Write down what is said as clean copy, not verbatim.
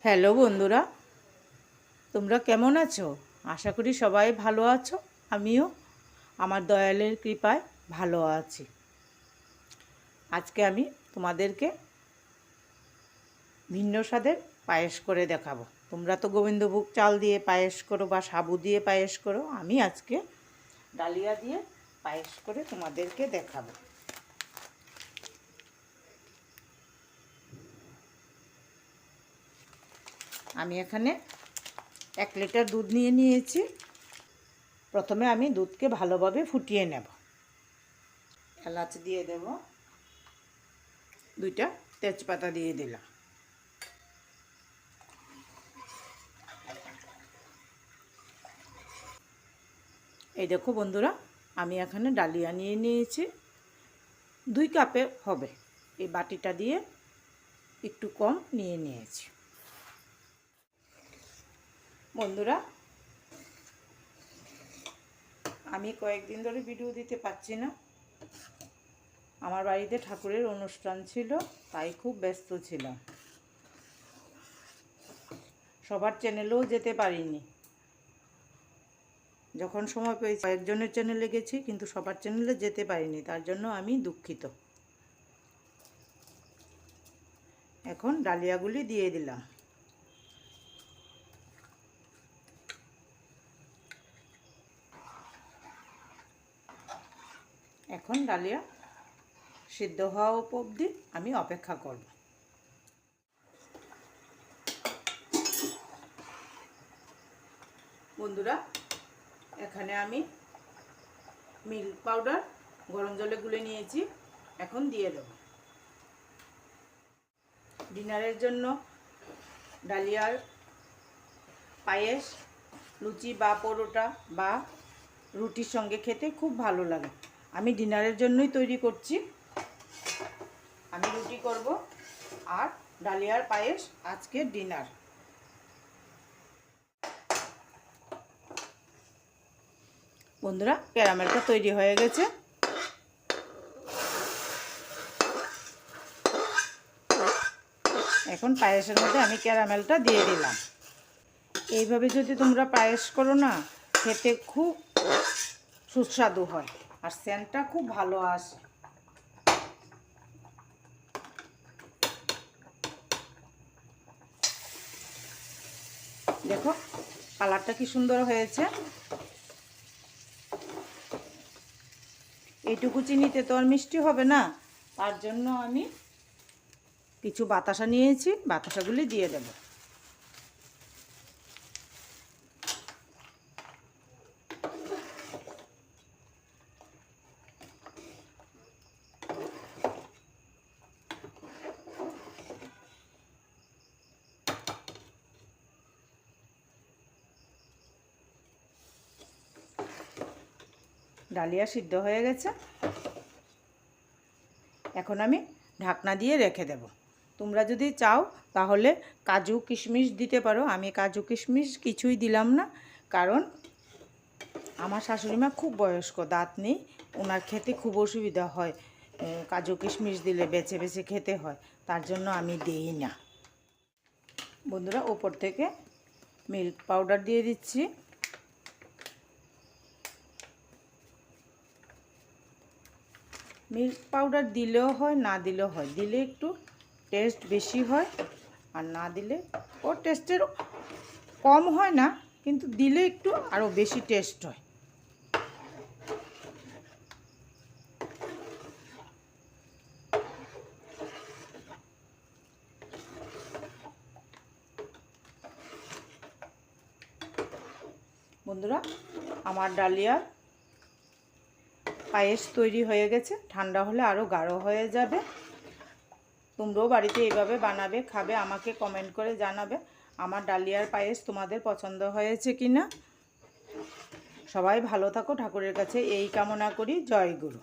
Hello বন্ধুরা, তোমরা কেমন আছো? আশা করি সবাই ভালো আছো। আমিও আমার দয়ালের কৃপায় ভালো আছি। আজকে আমি তোমাদেরকে ভিন্ন স্বাদের পায়েস করে দেখাবো। তোমরা তো গোবিন্দভোগ চাল দিয়ে পায়েস করো বা সাবু দিয়ে পায়েস করো, আমি আজকে ডালিয়া দিয়ে পায়েস করে তোমাদেরকে দেখাবো। আমি এখানে 1 লিটার দুধ নিয়ে নিয়েছি। প্রথমে আমি দুধকে ভালোভাবে ফুটিয়ে নেব। এলাচ দিয়ে দেব, 2টা তেজপাতা দিয়ে দিলাম। এই দেখো বন্ধুরা, আমি এখানে ডালিয়া নিয়ে নিয়েছি, 2 কাপে হবে। এই বাটিটা দিয়ে একটু কম নিয়ে নিয়েছি। বন্ধুরা, আমি কয়েকদিন ধরে ভিডিও দিতে পারছি না। আমার বাড়িতে ঠাকুরের অনুষ্ঠান ছিল, তাই খুব ব্যস্ত ছিলাম। সবার চ্যানেলেও যেতে পারিনি। যখন সময় পেয়েছি কয়েকজনের চ্যানেলে গেছি, কিন্তু সবার চ্যানেলে যেতে পারিনি, তার জন্য আমি দুঃখিত। এখন ডালিয়াগুলি দিয়ে দিলাম। এখন ডালিয়া সিদ্ধ হওয়া অবধি আমি অপেক্ষা করব। বন্ধুরা, এখানে আমি মিল্ক পাউডার গরম জলে গুলে নিয়েছি, এখন দিয়ে দেব। ডিনারের জন্য ডালিয়ার পায়েস লুচি বা পরোটা বা রুটির সঙ্গে খেতে খুব ভালো লাগে। আমি ডিনারের জন্যই তৈরি করছি। আমি রুটি করব আর ডালিয়ার পায়েস আজকের ডিনার। বন্ধুরা, ক্যারামেলটা তৈরি হয়ে গেছে। এখন পায়েসের মধ্যে আমি ক্যারামেলটা দিয়ে দিলাম। এইভাবে যদি তোমরা পায়েস করো না, খেতে খুব সুস্বাদু হয় আর সেন্টটা খুব ভালো আসে। দেখো কালারটা কি সুন্দর হয়েছে। এইটুকু চিনিতে তো আর মিষ্টি হবে না, তার জন্য আমি কিছু বাতাসা নিয়েছি, বাতাসাগুলি দিয়ে দেব। ডালিয়া সিদ্ধ হয়ে গেছে, এখন আমি ঢাকনা দিয়ে রেখে দেব। তোমরা যদি চাও তাহলে কাজু কিশমিশ দিতে পারো। আমি কাজু কিশমিশ কিছুই দিলাম না, কারণ আমার শাশুড়িমা খুব বয়স্ক, দাঁত নেই, ওনার খেতে খুব অসুবিধা হয়। কাজু কিশমিশ দিলে বেছে বেছে খেতে হয়, তার জন্য আমি দিই না। বন্ধুরা, ওপর থেকে মিল্ক পাউডার দিয়ে দিচ্ছি। মিল্ক পাউডার দিলেও হয়, না দিলেও হয়। দিলে একটু টেস্ট বেশি হয়, আর না দিলে ওর টেস্টের কম হয় না, কিন্তু দিলে একটু আরও বেশি টেস্ট হয়। বন্ধুরা, আমার ডালিয়ার পায়েস তৈরি হয়ে গেছে। ঠান্ডা হলে আরও গাঢ় হয়ে যাবে। তোমরাও বাড়িতে এইভাবে বানাবে, খাবে, আমাকে কমেন্ট করে জানাবে আমার ডালিয়ার পায়েস তোমাদের পছন্দ হয়েছে কি না। সবাই ভালো থাকো, ঠাকুরের কাছে এই কামনা করি। জয় গুরু।